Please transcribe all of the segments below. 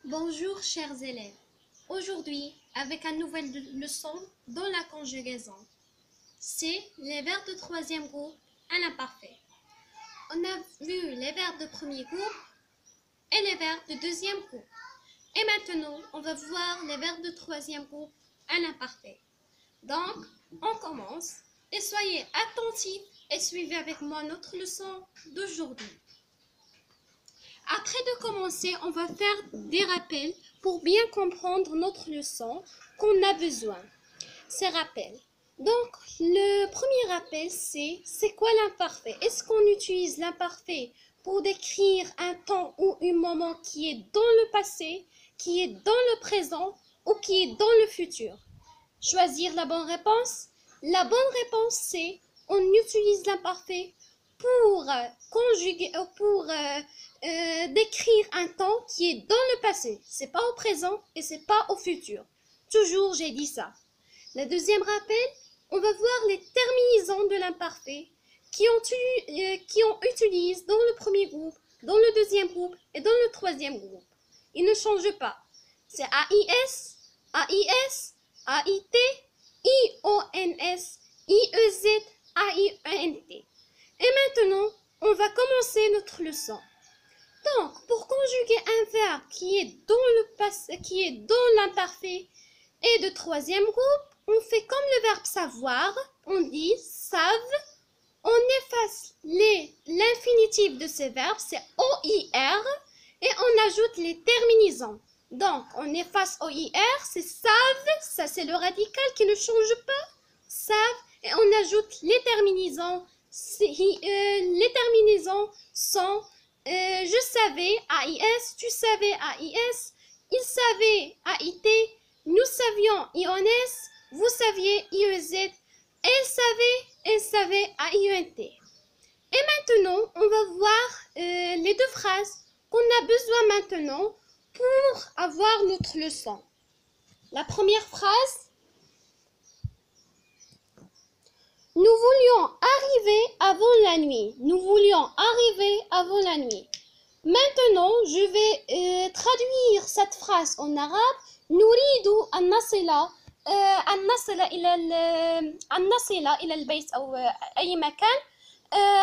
Bonjour chers élèves. Aujourd'hui, avec une nouvelle leçon dans la conjugaison. C'est les verbes de troisième groupe à l'imparfait. On a vu les verbes de premier groupe et les verbes de deuxième groupe. Et maintenant, on va voir les verbes de troisième groupe à l'imparfait. Donc, on commence et soyez attentifs et suivez avec moi notre leçon d'aujourd'hui. Après de commencer, on va faire des rappels pour bien comprendre notre leçon qu'on a besoin. Ces rappels. Donc, le premier rappel, c'est quoi l'imparfait? Est-ce qu'on utilise l'imparfait pour décrire un temps ou un moment qui est dans le passé, qui est dans le présent ou qui est dans le futur? Choisir la bonne réponse. La bonne réponse, c'est on utilise l'imparfait pour conjuguer, pour décrire un temps qui est dans le passé. C'est pas au présent et c'est pas au futur. Toujours, j'ai dit ça. Le deuxième rappel, on va voir les terminaisons de l'imparfait qu'on utilise dans le premier groupe, dans le deuxième groupe et dans le troisième groupe. Ils ne changent pas. C'est AIS, AIS, AIT, IONS, IEZ, AIENT. Et maintenant, on va commencer notre leçon. Donc, pour conjuguer un verbe qui est dans le passé, qui est dans l'imparfait et de troisième groupe, on fait comme le verbe savoir, on dit savent, on efface l'infinitif de ce verbe, c'est OIR, et on ajoute les terminaisons. Donc, on efface OIR, c'est savent, ça c'est le radical qui ne change pas, savent, et on ajoute les terminaisons. Les terminaisons sont je savais, AIS, tu savais, AIS, il savait, AIT, nous savions, IONS, vous saviez, IEZ, elle savait, AIENT. Et maintenant, on va voir les deux phrases qu'on a besoin maintenant pour avoir notre leçon. La première phrase, nous voulions arriver avant la nuit. Nous voulions arriver avant la nuit. Maintenant, je vais traduire cette phrase en arabe. نريد أن نصل إلى البيت أو أي مكان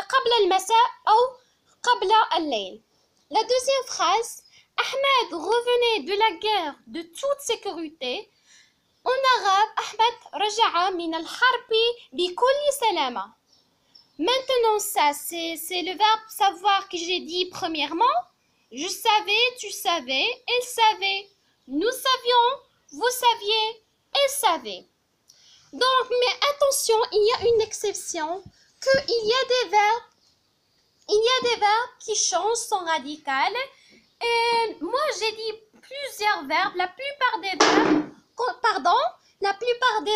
قبل المساء أو قبل الليل. La deuxième phrase, Ahmed revenait de la guerre de toute sécurité. En arabe, Ahmed رجع من الحرب بكل سلامة. Maintenant, ça, c'est le verbe savoir que j'ai dit premièrement. Je savais, tu savais, elle savait. Nous savions, vous saviez, elle savait. Donc, mais attention, il y a une exception, qu'il y a des verbes qui changent son radical. Et moi, j'ai dit plusieurs verbes, la plupart des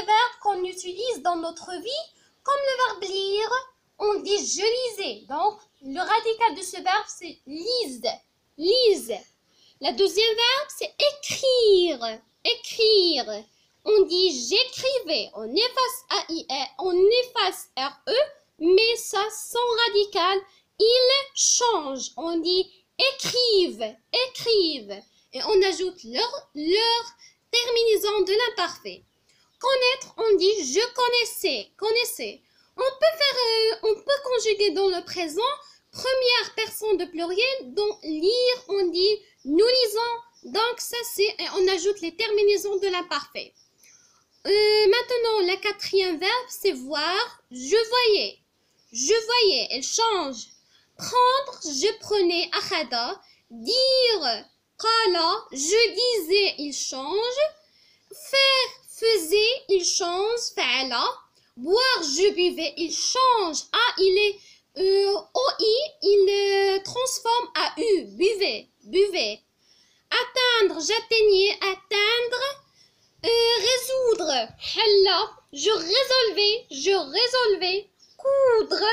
verbes qu'on utilise dans notre vie, comme le verbe lire, on dit je lisais. Donc, le radical de ce verbe, c'est lise. Lise. Le deuxième verbe, c'est écrire. Écrire. On dit j'écrivais. On efface AIE, on efface RE, mais ça, son radical, il change. On dit écrive. Écrive. Et on ajoute leur terminaison de l'imparfait. Connaître, on dit je connaissais. Connaissais. On peut conjuguer dans le présent première personne de pluriel, dont lire, on dit nous lisons. Donc ça c'est, et on ajoute les terminaisons de l'imparfait. Maintenant, le quatrième verbe, c'est voir. Je voyais. Je voyais, elle change. Prendre, je prenais, akhada. Dire, qala, je disais, il change. Faire, faisait, il change, fa'ala. Boire, je buvais, il change. Il est OI, il transforme à U, buvait, buvait. Atteindre, j'atteignais, atteindre. Résoudre, halla, je résolvais. Coudre,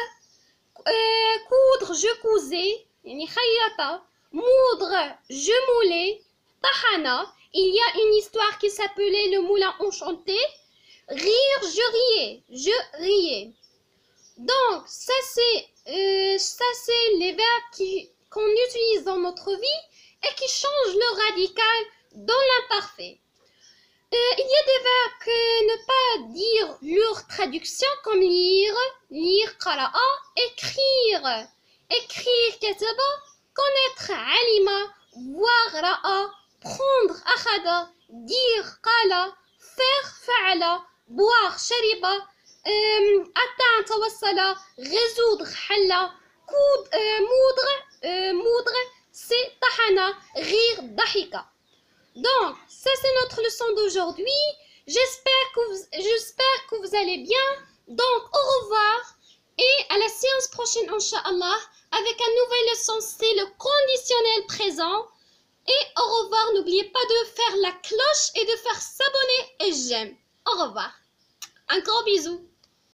coudre, je cousais. Yani khayata. Moudre, je moulais. Tahana, il y a une histoire qui s'appelait le moulin enchanté. Rire, je riais. Donc, ça c'est les verbes qu'on utilise dans notre vie et qui changent le radical dans l'imparfait. Il y a des verbes que ne pas dire leur traduction comme lire, qara'a, écrire. Écrire kataba, connaître alima, voir ra'a, prendre akhada, dire qala, faire fa'ala, boire shariba, atteindre tawassala, résoudre halla, moudre, c'est tahana, rire dahika. Donc, ça c'est notre leçon d'aujourd'hui. J'espère que vous allez bien. Donc, au revoir et à la séance prochaine, Inch'Allah, avec une nouvelle leçon, c'est le conditionnel présent. Et au revoir, n'oubliez pas de faire la cloche et de faire s'abonner et j'aime. Au revoir. Un gros bisou.